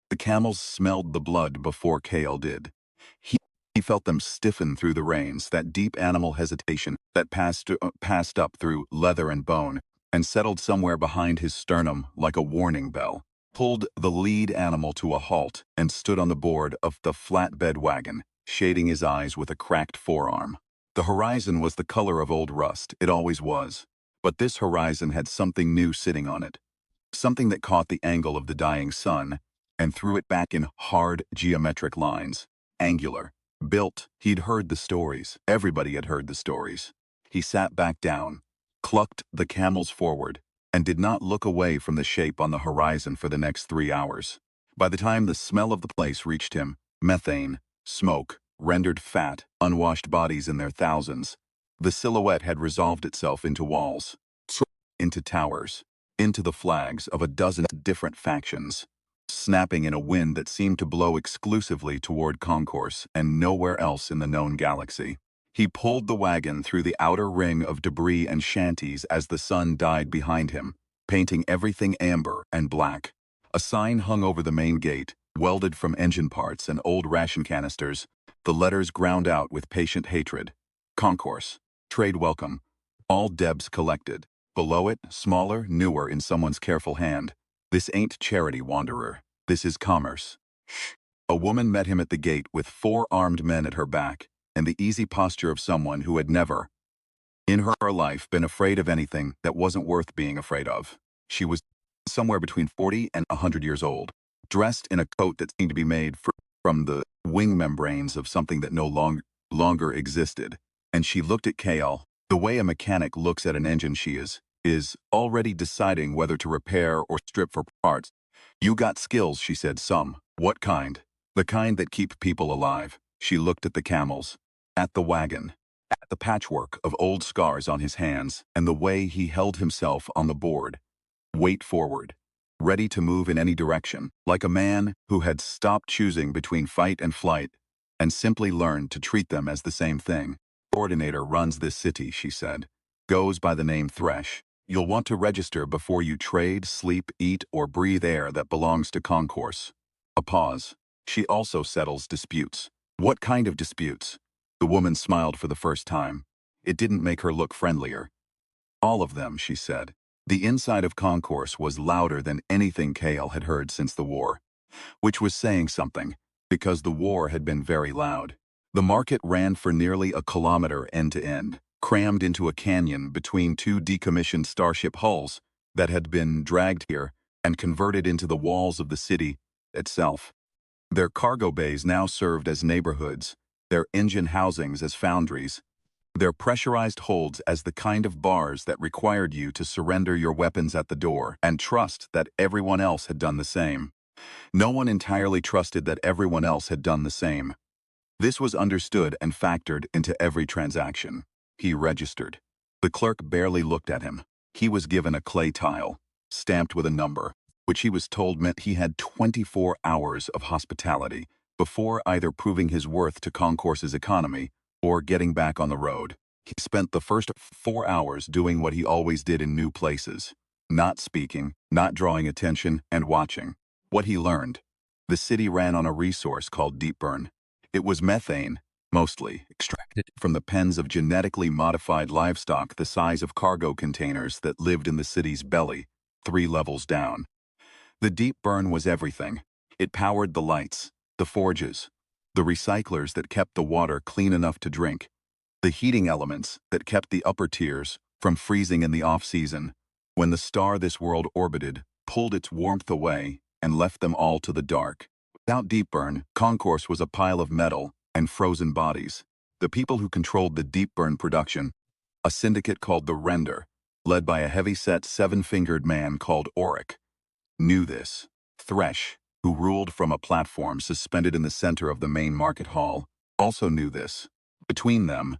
The camels smelled the blood before Kale did. He, he felt them stiffen through the reins, that deep animal hesitation that passed up through leather and bone, and settled somewhere behind his sternum like a warning bell. Pulled the lead animal to a halt and stood on the board of the flatbed wagon, shading his eyes with a cracked forearm. The horizon was the color of old rust, it always was. But this horizon had something new sitting on it. Something that caught the angle of the dying sun and threw it back in hard geometric lines. Angular. Built. He'd heard the stories. Everybody had heard the stories. He sat back down, clucked the camels forward, and did not look away from the shape on the horizon for the next 3 hours. By the time the smell of the place reached him, methane, smoke, rendered fat, unwashed bodies in their thousands, the silhouette had resolved itself into walls, into towers, into the flags of a dozen different factions, snapping in a wind that seemed to blow exclusively toward Concourse and nowhere else in the known galaxy. He pulled the wagon through the outer ring of debris and shanties as the sun died behind him, painting everything amber and black. A sign hung over the main gate, welded from engine parts and old ration canisters, the letters ground out with patient hatred. Concourse. Trade welcome. All debs collected. Below it, smaller, newer in someone's careful hand. This ain't charity, wanderer. This is commerce. Shh. A woman met him at the gate with 4 armed men at her back, and the easy posture of someone who had never, in her life, been afraid of anything that wasn't worth being afraid of. She was somewhere between 40 and 100 years old, dressed in a coat that seemed to be made from the wing membranes of something that no longer existed. And she looked at Kale the way a mechanic looks at an engine she is already deciding whether to repair or strip for parts. You got skills, she said. Some. What kind? The kind that keep people alive. She looked at the camels, at the wagon, at the patchwork of old scars on his hands, and the way he held himself on the board. Weight forward, ready to move in any direction, like a man who had stopped choosing between fight and flight, and simply learned to treat them as the same thing. Coordinator runs this city, she said. Goes by the name Thresh. You'll want to register before you trade, sleep, eat, or breathe air that belongs to Concourse. A pause. She also settles disputes. What kind of disputes? The woman smiled for the first time. It didn't make her look friendlier. All of them, she said. The inside of Concourse was louder than anything Kale had heard since the war. Which was saying something, because the war had been very loud. The market ran for nearly a kilometer end to end, crammed into a canyon between 2 decommissioned starship hulls that had been dragged here and converted into the walls of the city itself. Their cargo bays now served as neighborhoods, their engine housings as foundries, their pressurized holds as the kind of bars that required you to surrender your weapons at the door and trust that everyone else had done the same. No one entirely trusted that everyone else had done the same. This was understood and factored into every transaction. He registered. The clerk barely looked at him. He was given a clay tile, stamped with a number, which he was told meant he had 24 hours of hospitality before either proving his worth to Concourse's economy or getting back on the road. He spent the first 4 hours doing what he always did in new places. Not speaking, not drawing attention, and watching. What he learned. The city ran on a resource called deep burn. It was methane, mostly, extracted from the pens of genetically modified livestock the size of cargo containers that lived in the city's belly, 3 levels down. The deep burn was everything. It powered the lights, the forges, the recyclers that kept the water clean enough to drink, the heating elements that kept the upper tiers from freezing in the off-season, when the star this world orbited pulled its warmth away and left them all to the dark. Without deep burn, Concourse was a pile of metal and frozen bodies. The people who controlled the deep burn production, a syndicate called the Render, led by a heavy-set 7-fingered man called Auric, knew this. Thresh, who ruled from a platform suspended in the center of the main market hall, also knew this. Between them,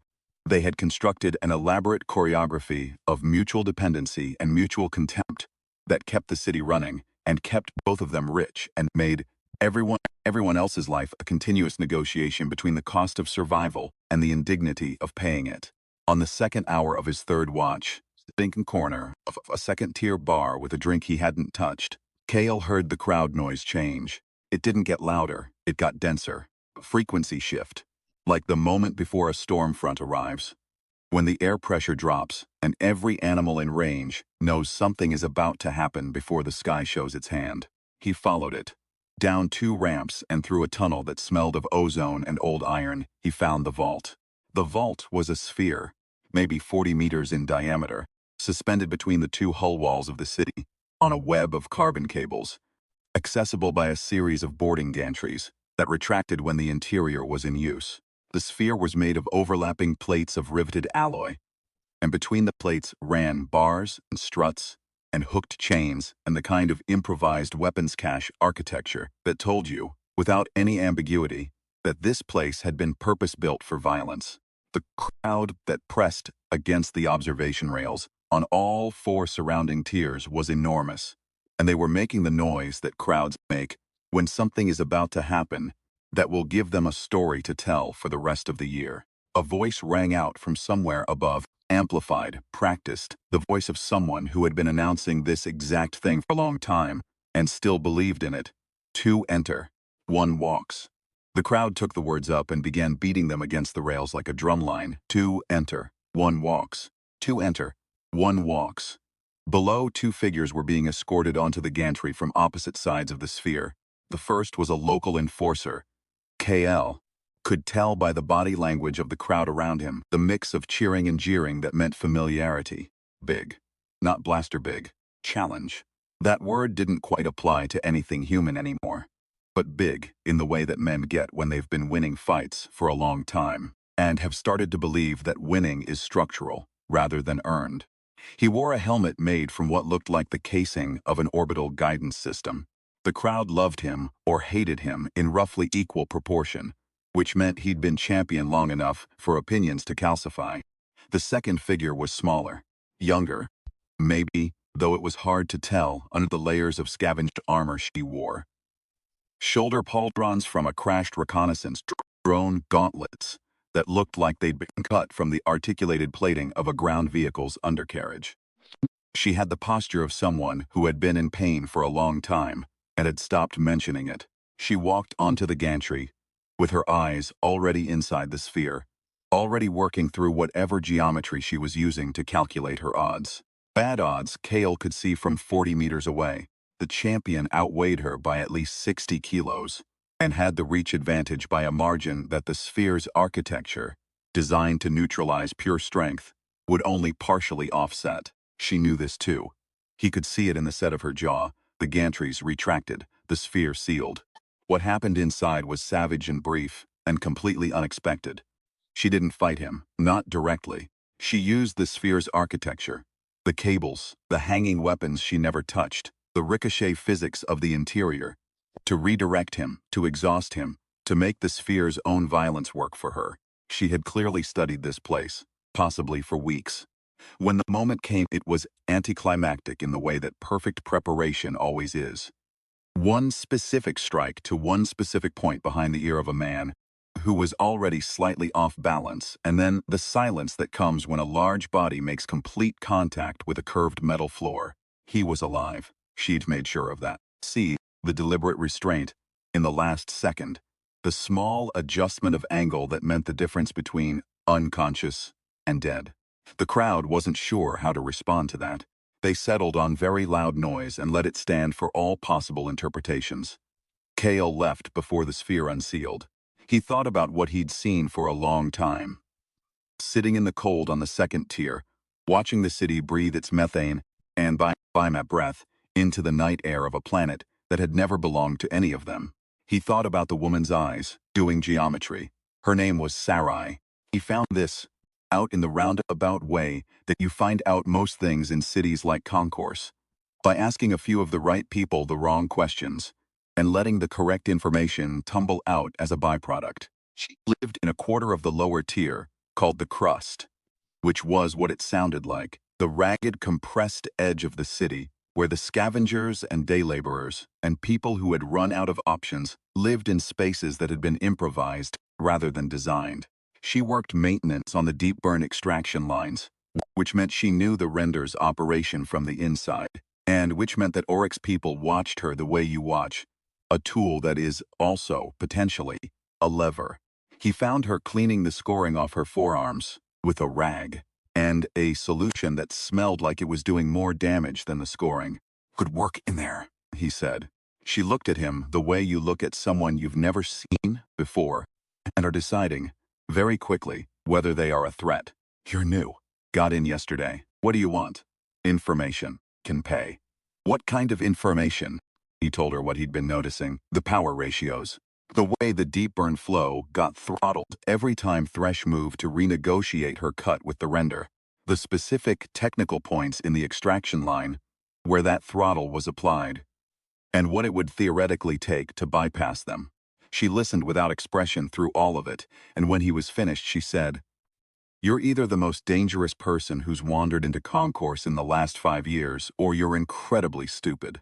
they had constructed an elaborate choreography of mutual dependency and mutual contempt that kept the city running and kept both of them rich and made everyone else's life a continuous negotiation between the cost of survival and the indignity of paying it. On the 2nd hour of his 3rd watch, sitting in corner of a 2nd-tier bar with a drink he hadn't touched, Kale heard the crowd noise change. It didn't get louder, it got denser. Frequency shift. Like the moment before a storm front arrives. When the air pressure drops, and every animal in range knows something is about to happen before the sky shows its hand. He followed it. Down 2 ramps and through a tunnel that smelled of ozone and old iron, he found the vault. The vault was a sphere, maybe 40 meters in diameter, suspended between the 2 hull walls of the city, on a web of carbon cables, accessible by a series of boarding gantries that retracted when the interior was in use. The sphere was made of overlapping plates of riveted alloy, and between the plates ran bars and struts and hooked chains and the kind of improvised weapons cache architecture that told you, without any ambiguity, that this place had been purpose-built for violence. The crowd that pressed against the observation rails on all 4 surrounding tiers was enormous, and they were making the noise that crowds make when something is about to happen that will give them a story to tell for the rest of the year. A voice rang out from somewhere above, amplified, practiced, the voice of someone who had been announcing this exact thing for a long time and still believed in it. 2 enter, 1 walks. The crowd took the words up and began beating them against the rails like a drumline. 2 enter, 1 walks. 2 enter, 1 walks. Below, 2 figures were being escorted onto the gantry from opposite sides of the sphere. The first was a local enforcer, KL, could tell by the body language of the crowd around him, the mix of cheering and jeering that meant familiarity. Big. Not blaster big. Challenge. That word didn't quite apply to anything human anymore. But big in the way that men get when they've been winning fights for a long time, and have started to believe that winning is structural rather than earned. He wore a helmet made from what looked like the casing of an orbital guidance system. The crowd loved him or hated him in roughly equal proportion, which meant he'd been champion long enough for opinions to calcify. The second figure was smaller, younger, maybe, though it was hard to tell under the layers of scavenged armor she wore. Shoulder pauldrons from a crashed reconnaissance drone, gauntlets that looked like they'd been cut from the articulated plating of a ground vehicle's undercarriage. She had the posture of someone who had been in pain for a long time and had stopped mentioning it. She walked onto the gantry, with her eyes already inside the sphere, already working through whatever geometry she was using to calculate her odds. Bad odds Kale could see from 40 meters away. The champion outweighed her by at least 60 kilos, and had the reach advantage by a margin that the sphere's architecture, designed to neutralize pure strength, would only partially offset. She knew this too. He could see it in the set of her jaw. The gantries retracted, the sphere sealed. What happened inside was savage and brief, and completely unexpected. She didn't fight him, not directly. She used the sphere's architecture, the cables, the hanging weapons she never touched, the ricochet physics of the interior, to redirect him, to exhaust him, to make the sphere's own violence work for her. She had clearly studied this place, possibly for weeks. When the moment came, it was anticlimactic in the way that perfect preparation always is. One specific strike to one specific point behind the ear of a man who was already slightly off balance, and then the silence that comes when a large body makes complete contact with a curved metal floor. He was alive. She'd made sure of that. See, the deliberate restraint, in the last second, the small adjustment of angle that meant the difference between unconscious and dead. The crowd wasn't sure how to respond to that. They settled on very loud noise and let it stand for all possible interpretations. Kale left before the sphere unsealed. He thought about what he'd seen for a long time. Sitting in the cold on the second tier, watching the city breathe its methane and by my breath into the night air of a planet that had never belonged to any of them. He thought about the woman's eyes, doing geometry. Her name was Sarai. He found this out in the roundabout way that you find out most things in cities like Concourse, by asking a few of the right people the wrong questions, and letting the correct information tumble out as a byproduct. She lived in a quarter of the lower tier, called the crust, which was what it sounded like, the ragged, compressed edge of the city, where the scavengers and day laborers, and people who had run out of options, lived in spaces that had been improvised rather than designed. She worked maintenance on the deep burn extraction lines, which meant she knew the render's operation from the inside, and which meant that Oryx people watched her the way you watch a tool that is also, potentially, a lever. He found her cleaning the scoring off her forearms with a rag, and a solution that smelled like it was doing more damage than the scoring. "Good work in there," he said. She looked at him the way you look at someone you've never seen before and are deciding, very quickly, whether they are a threat. "You're new. Got in yesterday. What do you want?" "Information. Can pay." "What kind of information?" He told her what he'd been noticing. The power ratios. The way the deep burn flow got throttled every time Thresh moved to renegotiate her cut with the render. The specific technical points in the extraction line where that throttle was applied, and what it would theoretically take to bypass them. She listened without expression through all of it, and when he was finished she said, "You're either the most dangerous person who's wandered into concourse in the last 5 years, or you're incredibly stupid.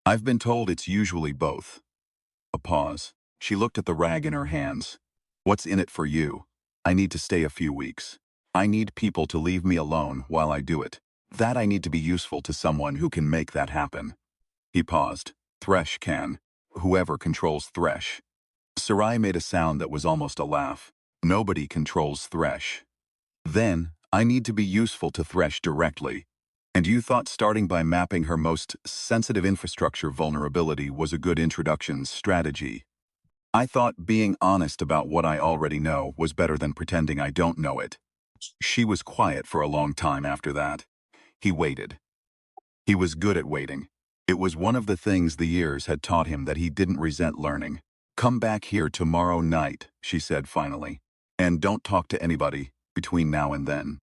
I've been told it's usually both." A pause. She looked at the rag in her hands. "What's in it for you? I need to stay a few weeks. I need people to leave me alone while I do it. That I need to be useful to someone who can make that happen." He paused. "Thresh can. Whoever controls Thresh." Sarai made a sound that was almost a laugh. "Nobody controls Thresh." "Then, I need to be useful to Thresh directly. And you thought starting by mapping her most sensitive infrastructure vulnerability was a good introduction strategy. I thought being honest about what I already know was better than pretending I don't know it." She was quiet for a long time after that. He waited. He was good at waiting. It was one of the things the years had taught him that he didn't resent learning. "Come back here tomorrow night," she said finally. "And don't talk to anybody between now and then."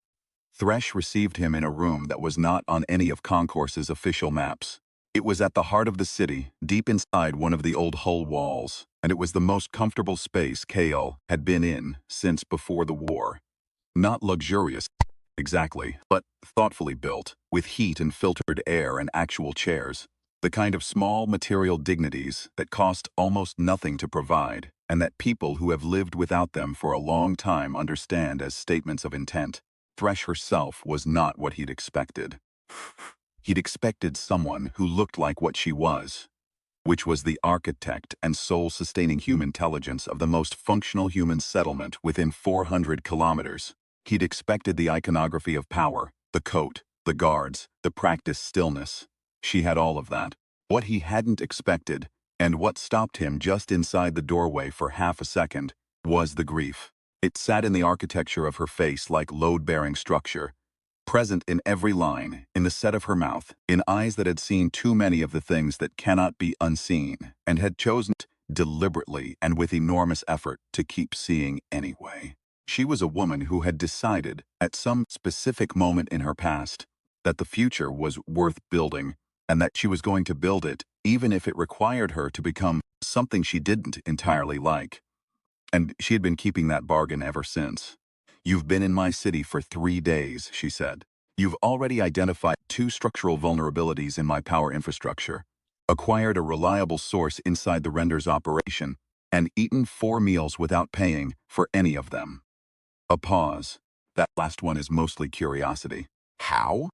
Thresh received him in a room that was not on any of Concourse's official maps. It was at the heart of the city, deep inside one of the old hull walls, and it was the most comfortable space Kale had been in since before the war. Not luxurious, exactly, but thoughtfully built, with heat and filtered air and actual chairs. The kind of small material dignities that cost almost nothing to provide, and that people who have lived without them for a long time understand as statements of intent. Thresh herself was not what he'd expected. He'd expected someone who looked like what she was, which was the architect and soul-sustaining human intelligence of the most functional human settlement within 400 kilometers. He'd expected the iconography of power, the coat, the guards, the practiced stillness. She had all of that. What he hadn't expected, and what stopped him just inside the doorway for half a second, was the grief. It sat in the architecture of her face like load-bearing structure, present in every line, in the set of her mouth, in eyes that had seen too many of the things that cannot be unseen, and had chosen deliberately and with enormous effort to keep seeing anyway. She was a woman who had decided, at some specific moment in her past, that the future was worth building, and that she was going to build it, even if it required her to become something she didn't entirely like. And she had been keeping that bargain ever since. "You've been in my city for 3 days," she said. "You've already identified 2 structural vulnerabilities in my power infrastructure, acquired a reliable source inside the render's operation, and eaten 4 meals without paying for any of them." A pause. "That last one is mostly curiosity." "How?"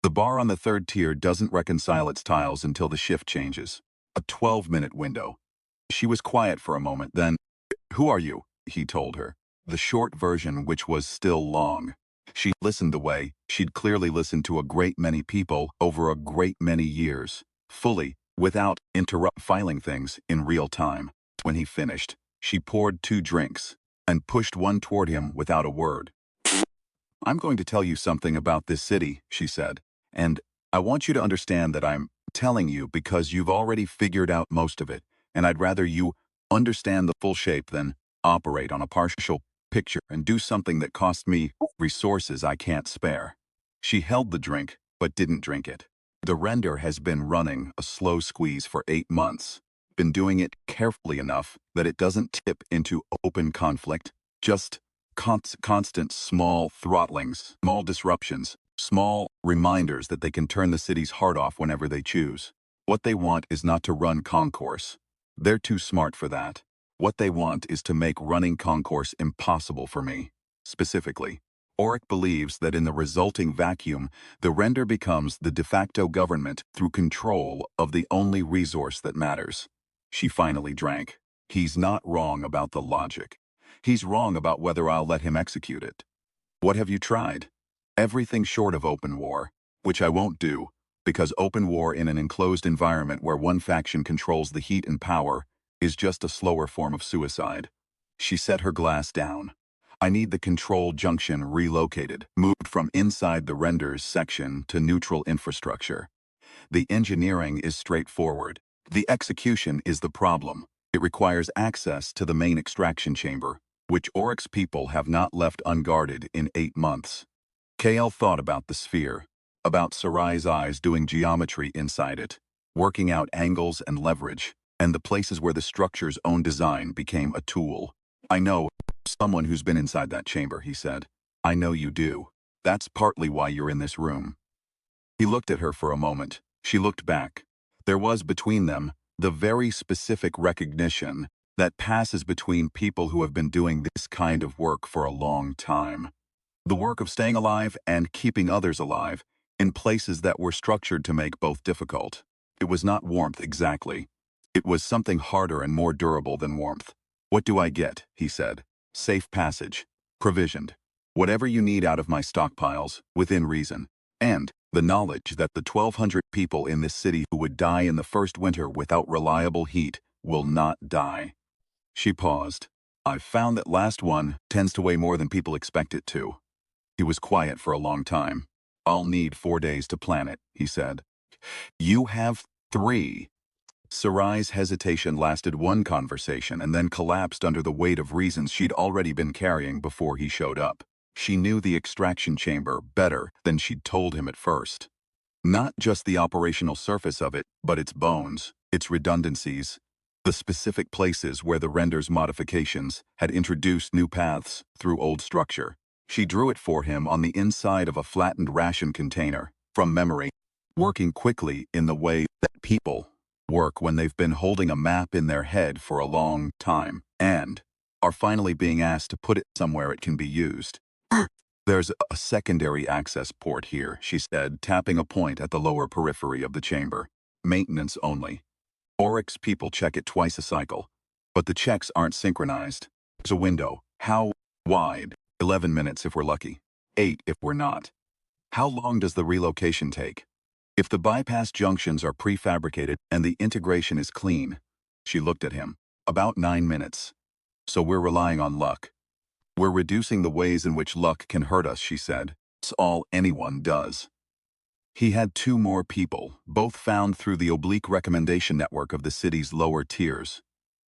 "The bar on the 3rd tier doesn't reconcile its tiles until the shift changes. A 12-minute window." She was quiet for a moment, then, "Who are you?" he told her. The short version, which was still long. She listened the way she'd clearly listened to a great many people over a great many years, fully, without filing things in real time. When he finished, she poured 2 drinks and pushed one toward him without a word. "I'm going to tell you something about this city," she said, "and I want you to understand that I'm telling you because you've already figured out most of it, and I'd rather you understand the full shape than operate on a partial picture and do something that cost me resources I can't spare." She held the drink, but didn't drink it. "The render has been running a slow squeeze for 8 months, been doing it carefully enough that it doesn't tip into open conflict, just constant small throttlings, small disruptions, small reminders that they can turn the city's heart off whenever they choose. What they want is not to run concourse. They're too smart for that. What they want is to make running concourse impossible for me. Specifically, Auric believes that in the resulting vacuum, the render becomes the de facto government through control of the only resource that matters. She finally drank. He's not wrong about the logic. He's wrong about whether I'll let him execute it. What have you tried? Everything short of open war, which I won't do, because open war in an enclosed environment where one faction controls the heat and power is just a slower form of suicide. She set her glass down. I need the control junction relocated, moved from inside the renders section to neutral infrastructure. The engineering is straightforward. The execution is the problem. It requires access to the main extraction chamber, which Oryx people have not left unguarded in 8 months. KL thought about the sphere, about Sarai's eyes doing geometry inside it, working out angles and leverage, and the places where the structure's own design became a tool. I know someone who's been inside that chamber, he said. I know you do. That's partly why you're in this room. He looked at her for a moment. She looked back. There was between them the very specific recognition that passes between people who have been doing this kind of work for a long time. The work of staying alive and keeping others alive in places that were structured to make both difficult. It was not warmth exactly. It was something harder and more durable than warmth. What do I get? He said. Safe passage. Provisioned. Whatever you need out of my stockpiles, within reason. And the knowledge that the 1,200 people in this city who would die in the first winter without reliable heat will not die. She paused. I've found that last one tends to weigh more than people expect it to. He was quiet for a long time. I'll need 4 days to plan it, he said. You have 3. Sarai's hesitation lasted one conversation and then collapsed under the weight of reasons she'd already been carrying before he showed up. She knew the extraction chamber better than she'd told him at first. Not just the operational surface of it, but its bones, its redundancies, the specific places where the render's modifications had introduced new paths through old structure. She drew it for him on the inside of a flattened ration container, from memory, working quickly in the way that people work when they've been holding a map in their head for a long time, and are finally being asked to put it somewhere it can be used. There's a secondary access port here, she said, tapping a point at the lower periphery of the chamber. Maintenance only. Oryx people check it twice a cycle, but the checks aren't synchronized. There's a window. How wide? 11 minutes if we're lucky. 8 if we're not. How long does the relocation take? If the bypass junctions are prefabricated and the integration is clean, she looked at him, about 9 minutes. So we're relying on luck. We're reducing the ways in which luck can hurt us, she said. It's all anyone does. He had 2 more people, both found through the oblique recommendation network of the city's lower tiers.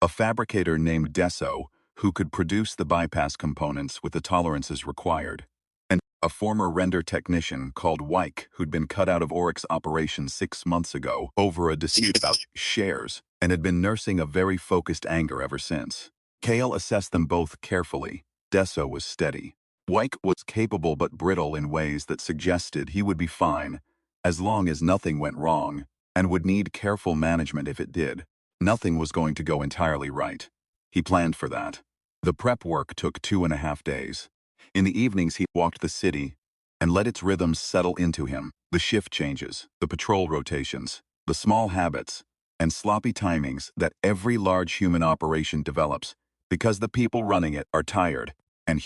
A fabricator named Deso, who could produce the bypass components with the tolerances required, and a former render technician called Wyke who'd been cut out of Oryx operations 6 months ago over a dispute about shares and had been nursing a very focused anger ever since. Kale assessed them both carefully. Deso was steady. Wyke was capable but brittle in ways that suggested he would be fine as long as nothing went wrong, and would need careful management if it did. Nothing was going to go entirely right. He planned for that. The prep work took 2.5 days. In the evenings he walked the city and let its rhythms settle into him, the shift changes, the patrol rotations, the small habits, and sloppy timings that every large human operation develops because the people running it are tired, and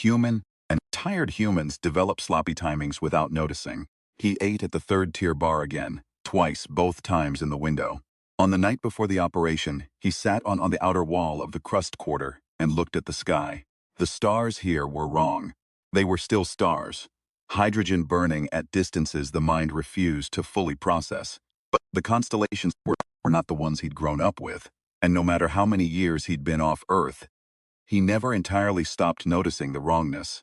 tired humans develop sloppy timings without noticing. He ate at the 3rd-tier bar again, twice, both times in the window. On the night before the operation, he sat on the outer wall of the crust quarter and looked at the sky. The stars here were wrong. They were still stars. Hydrogen burning at distances the mind refused to fully process. But the constellations were not the ones he'd grown up with, and no matter how many years he'd been off Earth, he never entirely stopped noticing the wrongness.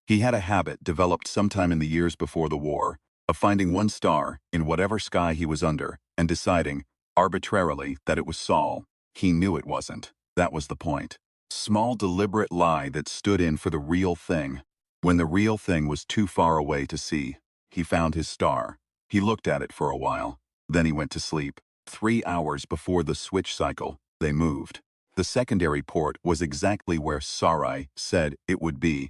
He had a habit developed sometime in the years before the war of finding one star in whatever sky he was under and deciding, arbitrarily, that it was Sol. He knew it wasn't. That was the point. Small deliberate lie that stood in for the real thing. When the real thing was too far away to see, he found his star. He looked at it for a while. Then he went to sleep. 3 hours before the switch cycle, they moved. The secondary port was exactly where Sarai said it would be.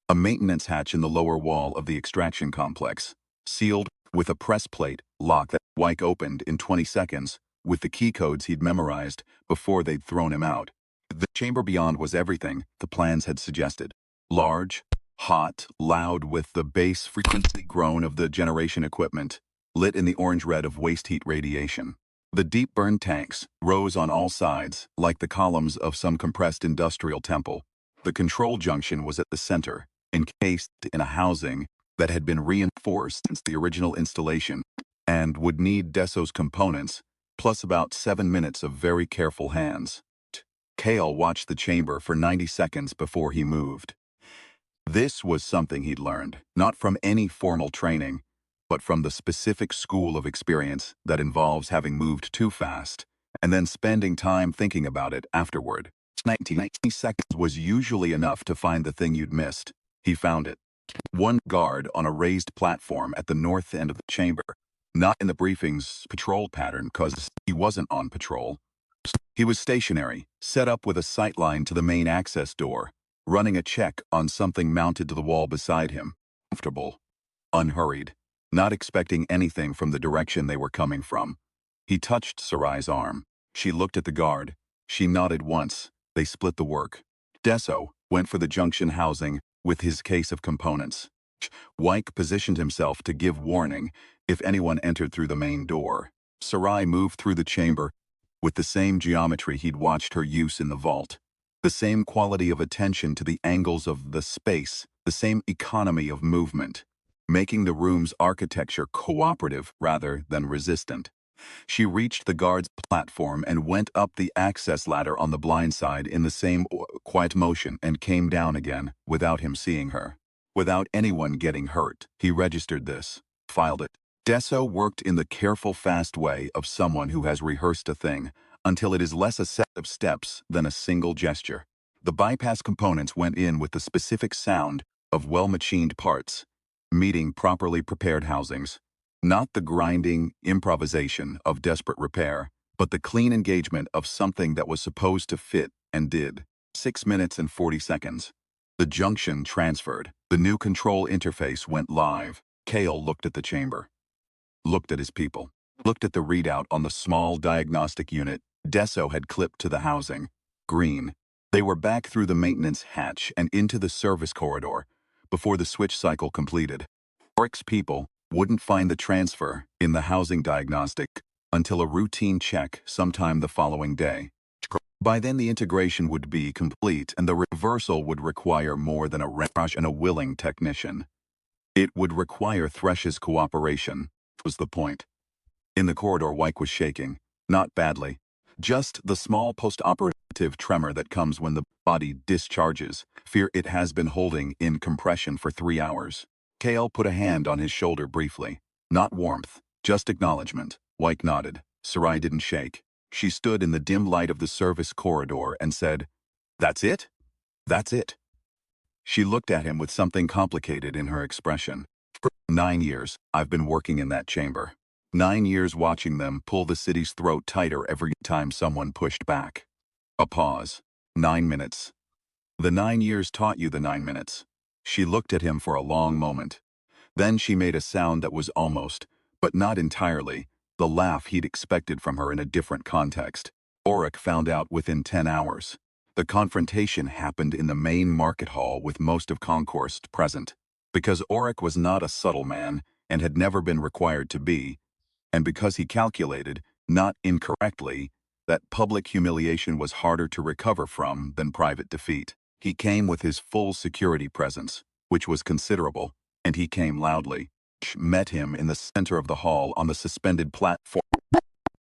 A maintenance hatch in the lower wall of the extraction complex, sealed with a press plate lock that Wyke opened in 20 seconds with the key codes he'd memorized before they'd thrown him out. The chamber beyond was everything the plans had suggested. Large, hot, loud with the bass frequency groan of the generation equipment, lit in the orange-red of waste heat radiation. The deep burn tanks rose on all sides, like the columns of some compressed industrial temple. The control junction was at the center, encased in a housing that had been reinforced since the original installation, and would need Desso's components, plus about 7 minutes of very careful hands. Kale watched the chamber for 90 seconds before he moved. This was something he'd learned, not from any formal training, but from the specific school of experience that involves having moved too fast, and then spending time thinking about it afterward. 90 seconds was usually enough to find the thing you'd missed. He found it. One guard on a raised platform at the north end of the chamber, not in the briefing's patrol pattern because he wasn't on patrol. He was stationary, set up with a sightline to the main access door, running a check on something mounted to the wall beside him. Comfortable, unhurried, not expecting anything from the direction they were coming from. He touched Sarai's arm. She looked at the guard. She nodded once. They split the work. Desso went for the junction housing with his case of components. Wyke positioned himself to give warning if anyone entered through the main door. Sarai moved through the chamber with the same geometry he'd watched her use in the vault. The same quality of attention to the angles of the space, the same economy of movement, making the room's architecture cooperative rather than resistant. She reached the guard's platform and went up the access ladder on the blind side in the same quiet motion and came down again without him seeing her. Without anyone getting hurt, he registered this, filed it. Desso worked in the careful, fast way of someone who has rehearsed a thing until it is less a set of steps than a single gesture. The bypass components went in with the specific sound of well-machined parts, meeting properly prepared housings. Not the grinding improvisation of desperate repair, but the clean engagement of something that was supposed to fit and did. 6 minutes and 40 seconds. The junction transferred. The new control interface went live. Kale looked at the chamber. Looked at his people. Looked at the readout on the small diagnostic unit Desso had clipped to the housing. Green. They were back through the maintenance hatch and into the service corridor before the switch cycle completed. Oryx's people wouldn't find the transfer in the housing diagnostic until a routine check sometime the following day. By then the integration would be complete and the reversal would require more than a rush and a willing technician. It would require Thresh's cooperation, was the point. In the corridor, Wyke was shaking, not badly. Just the small post-operative tremor that comes when the body discharges, fear it has been holding in compression for 3 hours. Kale put a hand on his shoulder briefly. Not warmth, just acknowledgement. Wyke nodded. Sarai didn't shake. She stood in the dim light of the service corridor and said, "That's it? That's it." She looked at him with something complicated in her expression. For 9 years, I've been working in that chamber. 9 years watching them pull the city's throat tighter every time someone pushed back. A pause. 9 minutes. The 9 years taught you the 9 minutes. She looked at him for a long moment. Then she made a sound that was almost, but not entirely, the laugh he'd expected from her in a different context. Auric found out within 10 hours. The confrontation happened in the main market hall with most of Concourse present. Because Auric was not a subtle man and had never been required to be, and because he calculated, not incorrectly, that public humiliation was harder to recover from than private defeat. He came with his full security presence, which was considerable, and he came loudly. Met him in the center of the hall on the suspended platform,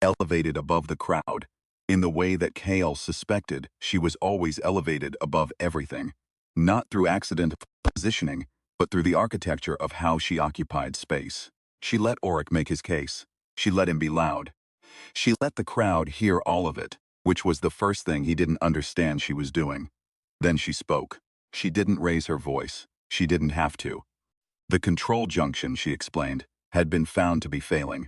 elevated above the crowd, in the way that Kale suspected she was always elevated above everything, not through accident of positioning, but through the architecture of how she occupied space. She let Auric make his case. She let him be loud. She let the crowd hear all of it, which was the first thing he didn't understand she was doing. Then she spoke. She didn't raise her voice. She didn't have to. The control junction, she explained, had been found to be failing.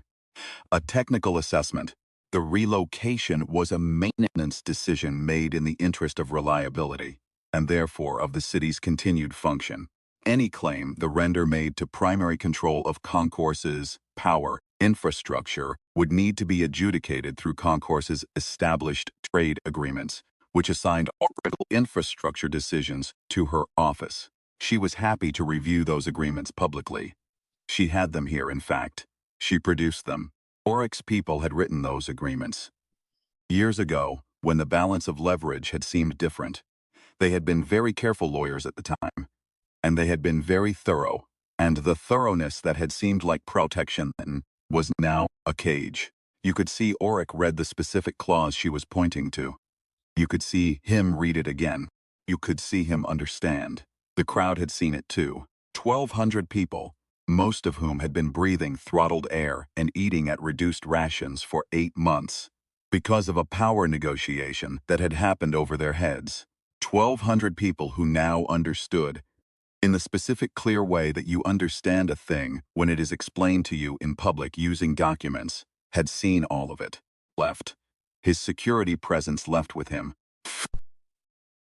A technical assessment. The relocation was a maintenance decision made in the interest of reliability, and therefore of the city's continued function. Any claim the render made to primary control of Concourse's power infrastructure would need to be adjudicated through Concourse's established trade agreements, which assigned all critical infrastructure decisions to her office. She was happy to review those agreements publicly. She had them here, in fact. She produced them. Oryx people had written those agreements. Years ago, when the balance of leverage had seemed different, they had been very careful lawyers at the time, and they had been very thorough, and the thoroughness that had seemed like protection then was now a cage. You could see Oryx read the specific clause she was pointing to. You could see him read it again. You could see him understand. The crowd had seen it too. 1,200 people, most of whom had been breathing throttled air and eating at reduced rations for 8 months, because of a power negotiation that had happened over their heads. 1,200 people who now understood, in the specific clear way that you understand a thing when it is explained to you in public using documents, had seen all of it. Left. His security presence left with him.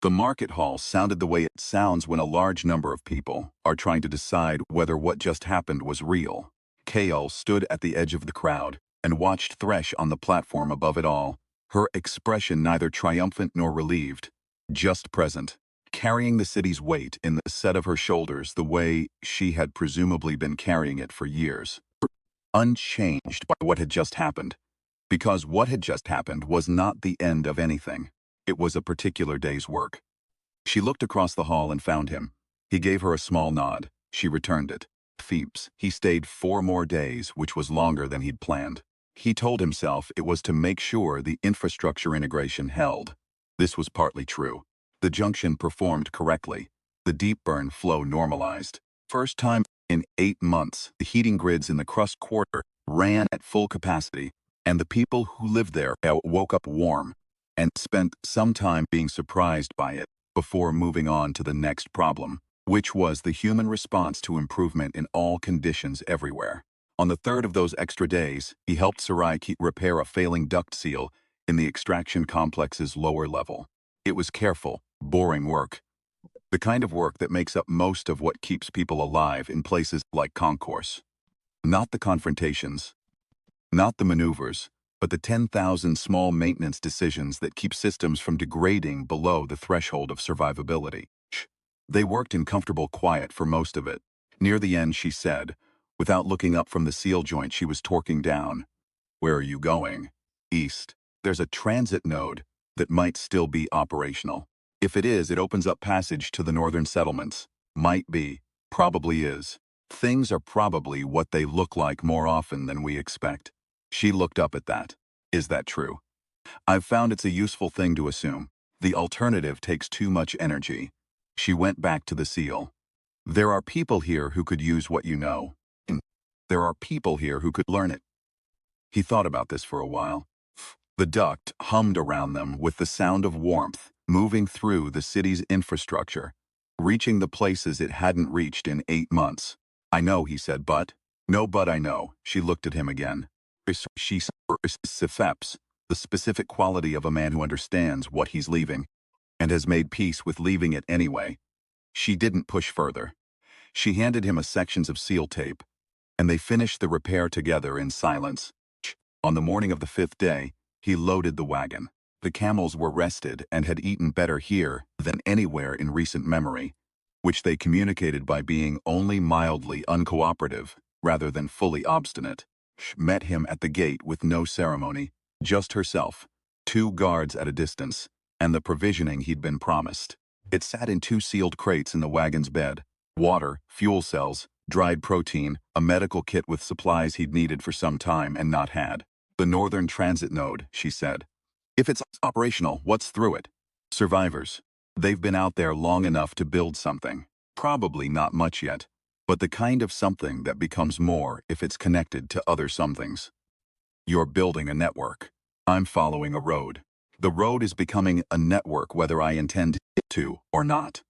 The market hall sounded the way it sounds when a large number of people are trying to decide whether what just happened was real. Kale stood at the edge of the crowd and watched Thresh on the platform above it all, her expression neither triumphant nor relieved, just present, carrying the city's weight in the set of her shoulders the way she had presumably been carrying it for years, unchanged by what had just happened, because what had just happened was not the end of anything. It was a particular day's work. She looked across the hall and found him. He gave her a small nod. She returned it. Thebes. He stayed 4 more days, which was longer than he'd planned. He told himself it was to make sure the infrastructure integration held. This was partly true. The junction performed correctly. The deep burn flow normalized. First time in 8 months, the heating grids in the crust quarter ran at full capacity, and the people who lived there woke up warm and spent some time being surprised by it before moving on to the next problem, which was the human response to improvement in all conditions everywhere. On the third of those extra days, he helped Sarai repair a failing duct seal in the extraction complex's lower level. It was careful, boring work. The kind of work that makes up most of what keeps people alive in places like Concourse. Not the confrontations, not the maneuvers, but the 10,000 small maintenance decisions that keep systems from degrading below the threshold of survivability. They worked in comfortable quiet for most of it. Near the end, she said, without looking up from the seal joint she was torquing down, "Where are you going?" "East. There's a transit node that might still be operational. If it is, it opens up passage to the northern settlements. Might be. Probably is. Things are probably what they look like more often than we expect." She looked up at that. "Is that true?" "I've found it's a useful thing to assume. The alternative takes too much energy." She went back to the seal. "There are people here who could use what you know. There are people here who could learn it." He thought about this for a while. The duct hummed around them with the sound of warmth moving through the city's infrastructure, reaching the places it hadn't reached in 8 months. "I know," he said, "but..." "No, but I know." She looked at him again. She sifeps, the specific quality of a man who understands what he's leaving, and has made peace with leaving it anyway. She didn't push further. She handed him a sections of seal tape, and they finished the repair together in silence. On the morning of the 5th day, he loaded the wagon. The camels were rested and had eaten better here than anywhere in recent memory, which they communicated by being only mildly uncooperative rather than fully obstinate. Met him at the gate with no ceremony, just herself, 2 guards at a distance, and the provisioning he'd been promised. It sat in 2 sealed crates in the wagon's bed: water, fuel cells, dried protein, a medical kit with supplies he'd needed for some time and not had. "The northern transit node," she said. "If it's operational, what's through it?" "Survivors. They've been out there long enough to build something. Probably not much yet, but the kind of something that becomes more if it's connected to other somethings. You're building a network. I'm following a road. The road is becoming a network whether I intend it to or not."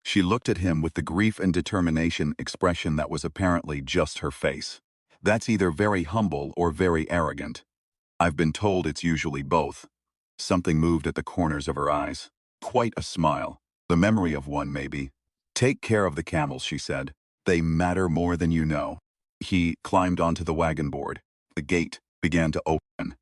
She looked at him with the grief and determination expression that was apparently just her face. "That's either very humble or very arrogant." "I've been told it's usually both." Something moved at the corners of her eyes. Quite a smile. The memory of one, maybe. Take care of the camels, she said. They matter more than you know. He climbed onto the wagon board. The gate began to open.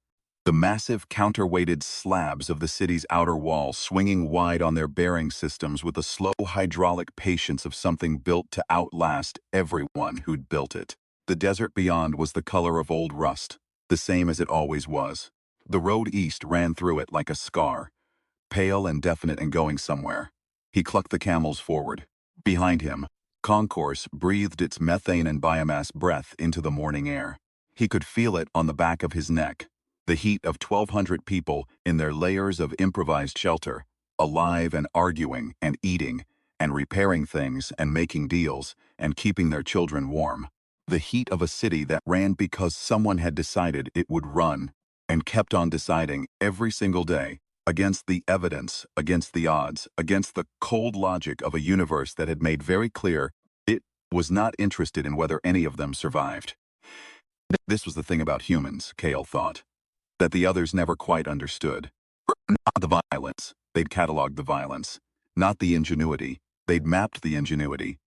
The massive counterweighted slabs of the city's outer wall swinging wide on their bearing systems with the slow hydraulic patience of something built to outlast everyone who'd built it. The desert beyond was the color of old rust, the same as it always was. The road east ran through it like a scar, pale and definite and going somewhere. He clucked the camels forward. Behind him, Concourse breathed its methane and biomass breath into the morning air. He could feel it on the back of his neck, the heat of 1,200 people in their layers of improvised shelter, alive and arguing and eating and repairing things and making deals and keeping their children warm. The heat of a city that ran because someone had decided it would run and kept on deciding every single day, against the evidence, against the odds, against the cold logic of a universe that had made very clear it was not interested in whether any of them survived. This was the thing about humans, Kale thought, that the others never quite understood. Not the violence, they'd cataloged the violence. Not the ingenuity, they'd mapped the ingenuity.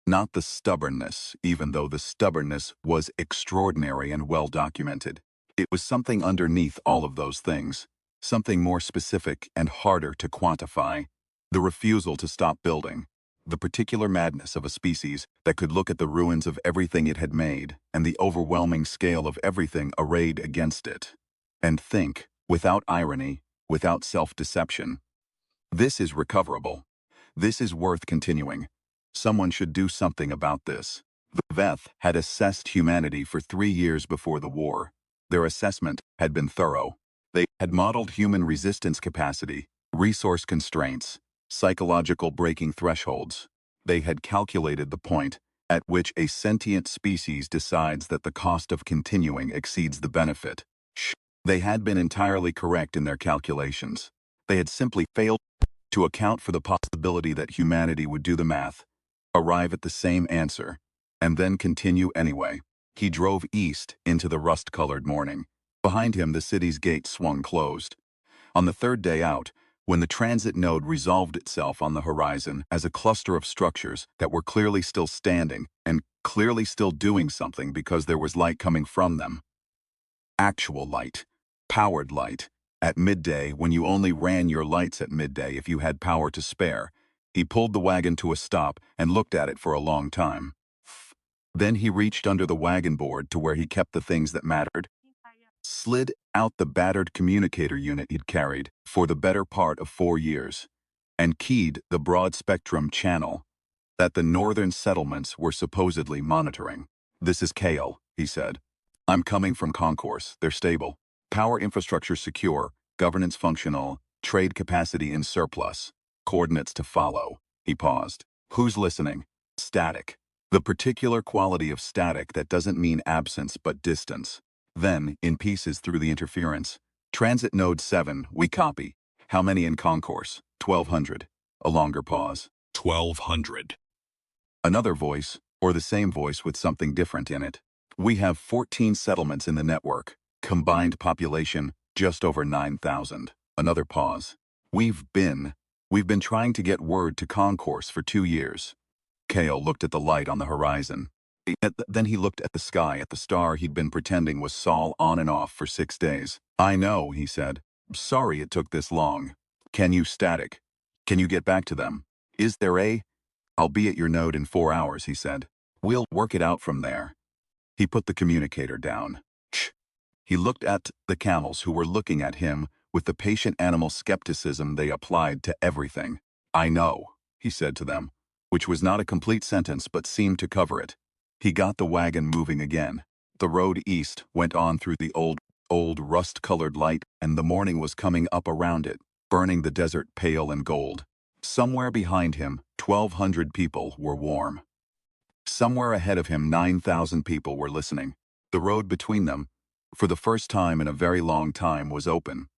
Not the stubbornness, even though the stubbornness was extraordinary and well documented. It was something underneath all of those things. Something more specific and harder to quantify. The refusal to stop building. The particular madness of a species that could look at the ruins of everything it had made and the overwhelming scale of everything arrayed against it. And think, without irony, without self-deception. This is recoverable. This is worth continuing. Someone should do something about this. The Veth had assessed humanity for 3 years before the war. Their assessment had been thorough. They had modeled human resistance capacity, resource constraints, psychological breaking thresholds. They had calculated the point at which a sentient species decides that the cost of continuing exceeds the benefit. They had been entirely correct in their calculations. They had simply failed to account for the possibility that humanity would do the math, arrive at the same answer, and then continue anyway. He drove east into the rust-colored morning. Behind him, the city's gate swung closed. On the third day out, when the transit node resolved itself on the horizon as a cluster of structures that were clearly still standing and clearly still doing something because there was light coming from them. Actual light. Powered light. At midday, when you only ran your lights at midday if you had power to spare, he pulled the wagon to a stop and looked at it for a long time. Then he reached under the wagon board to where he kept the things that mattered, slid out the battered communicator unit he'd carried for the better part of 4 years, and keyed the broad-spectrum channel that the northern settlements were supposedly monitoring. "This is Kale," he said. "I'm coming from Concourse. They're stable. Power infrastructure secure, governance functional, trade capacity in surplus. Coordinates to follow." He paused. "Who's listening?" Static. The particular quality of static that doesn't mean absence but distance. Then, in pieces through the interference. "Transit node 7, we copy. How many in Concourse?" 1,200. A longer pause. 1,200. Another voice, or the same voice with something different in it. "We have 14 settlements in the network. Combined population, just over 9,000. Another pause. We've been trying to get word to Concourse for 2 years. Kale looked at the light on the horizon. Then he looked at the sky, at the star he'd been pretending was Sol on and off for 6 days. "I know," he said. "Sorry it took this long. Can you static? Can you get back to them? Is there a—" "I'll be at your node in 4 hours," he said. "We'll work it out from there." He put the communicator down. Shh. He looked at the camels who were looking at him with the patient animal skepticism they applied to everything. "I know," he said to them, which was not a complete sentence but seemed to cover it. He got the wagon moving again. The road east went on through the old rust-colored light, and the morning was coming up around it, burning the desert pale and gold. Somewhere behind him, 1,200 people were warm. Somewhere ahead of him, 9,000 people were listening. The road between them, for the first time in a very long time, was open.